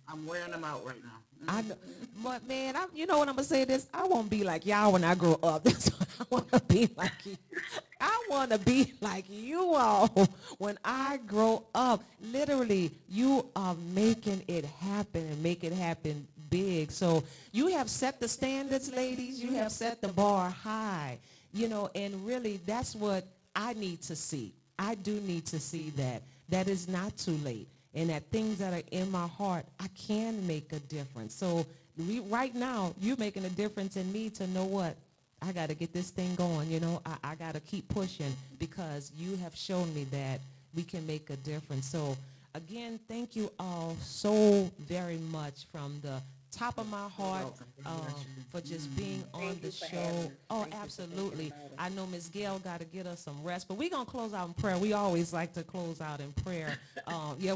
I'm wearing them out right now. I know, but man, you know what I'm gonna say this. I won't be like y'all when I grow up. That's what I want to be like you. I want to be like you all when I grow up. Literally, you are making it happen and make it happen big. So you have set the standards, ladies. You have set the bar high. And really, that's what I need to see. I do need to see that is not too late, and that things that are in my heart, I can make a difference. So right now, you're making a difference in me to know what? I got to get this thing going, I got to keep pushing, because you have shown me that we can make a difference. So again, thank you all so very much from the top of my heart for just being on the show. Oh, absolutely. I know Miss Gail got to get us some rest, but we're going to close out in prayer. We always like to close out in prayer. Yeah,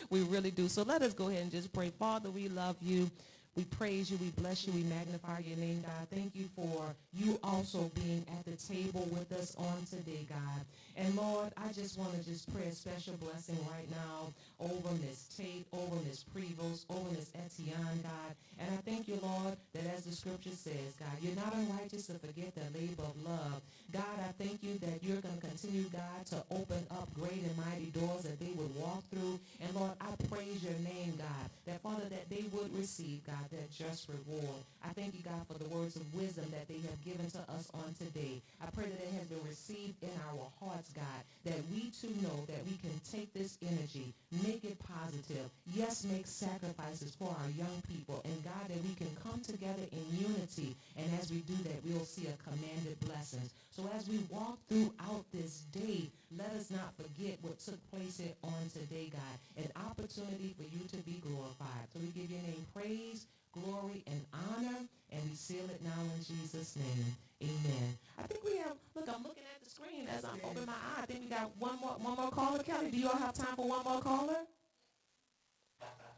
we really do. So let us go ahead and just pray. Father, we love you. We praise you, we bless you, we magnify your name, God. Thank you for you also being at the table with us on today, God. And Lord, I just want to just pray a special blessing right now over Miss Tate, over Miss Prevost, over Miss Etienne, God. And I thank you, Lord, that as the scripture says, God, you're not unrighteous to forget the labor of love. God, I thank you that you're going to continue, God, to open up great and mighty doors that they would walk through. And Lord, I praise your name, God, that Father, that they would receive, God, that just reward. I thank you, God, for the words of wisdom that they have given to us on today. I pray that it has been received in our hearts, God, that we too know that we can take this energy, make it positive. Yes, make sacrifices for our young people. And God, that we can come together in unity. And as we do that, we will see a commanded blessing. So as we walk throughout this day, let us not forget what took place here on today, God. An opportunity for you to be glorified. So we give your name praise, glory, and honor, and we seal it now in Jesus' name. Amen. I think we have, look, I'm looking at the screen as I'm opening my eye. I think we got one more caller. Kelly, do you all have time for one more caller?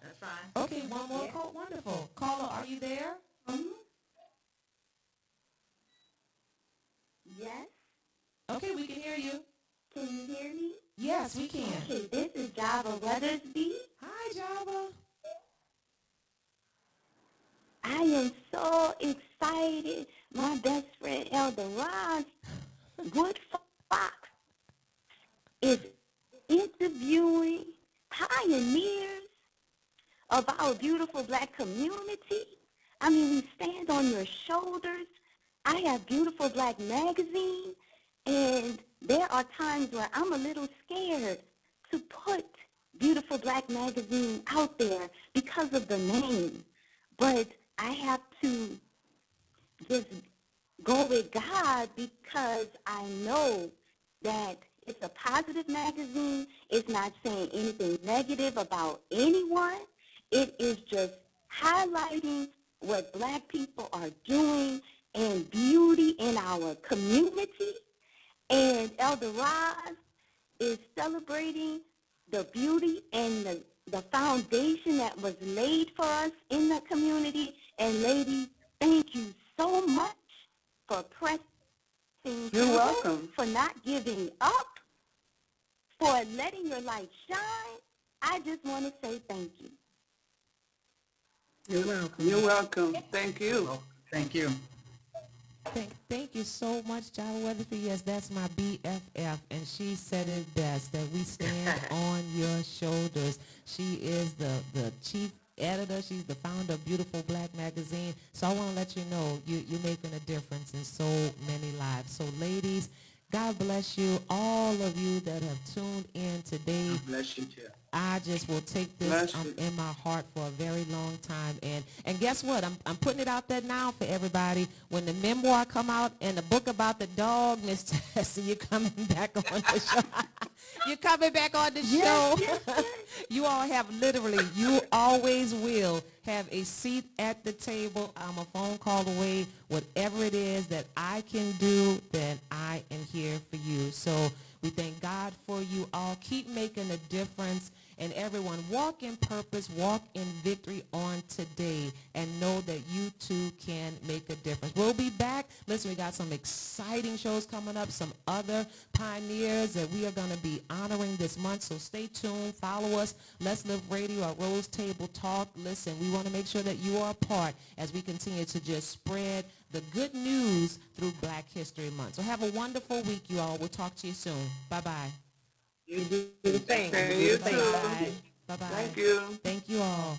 That's fine. Okay, one more call. Wonderful. Caller, are you there? Yes. Okay, we can hear you. Can you hear me? Yes, we can. Okay, this is Java Weathersby. Hi, Java. I am so excited. My best friend, Elder Roz Woodfox, is interviewing pioneers of our beautiful black community. I mean, we stand on your shoulders. I have Beautiful Black magazine, and there are times where I'm a little scared to put Beautiful Black magazine out there because of the name. But I have to just go with God because I know that it's a positive magazine. It's not saying anything negative about anyone. It is just highlighting what Black people are doing and beauty in our community. And Elder Roz is celebrating the beauty and the foundation that was laid for us in the community. And ladies, thank you so much for pressing You're through, welcome. for not giving up, for letting your light shine. I just want to say thank you. You're welcome. You're welcome. Thank you. Thank you. Thank you so much, Java Weatherford. Yes, that's my BFF, and she said it best, that we stand on your shoulders. She is the chief editor. She's the founder of Beautiful Black magazine. So I want to let you know you're making a difference in so many lives. So ladies, God bless you, all of you that have tuned in today. God bless you too. I just will take this Bless you. in my heart for a very long time. And guess what? I'm putting it out there now for everybody. When the memoir come out and the book about the dog, Miss Tessie, you're coming back on the show. You're coming back on the show. You all have literally, you always will have a seat at the table. I'm a phone call away. Whatever it is that I can do, then I am here for you. So we thank God for you all. Keep making a difference. And everyone, walk in purpose, walk in victory on today, and know that you too can make a difference. We'll be back. Listen, we got some exciting shows coming up, some other pioneers that we are going to be honoring this month. So stay tuned. Follow us. Let's Live Radio, our Rose Table Talk. Listen, we want to make sure that you are a part as we continue to just spread the good news through Black History Month. So have a wonderful week, you all. We'll talk to you soon. Bye-bye. You do the same. Okay, you Do the same. too. Bye. Bye-bye. Thank you. Thank you all.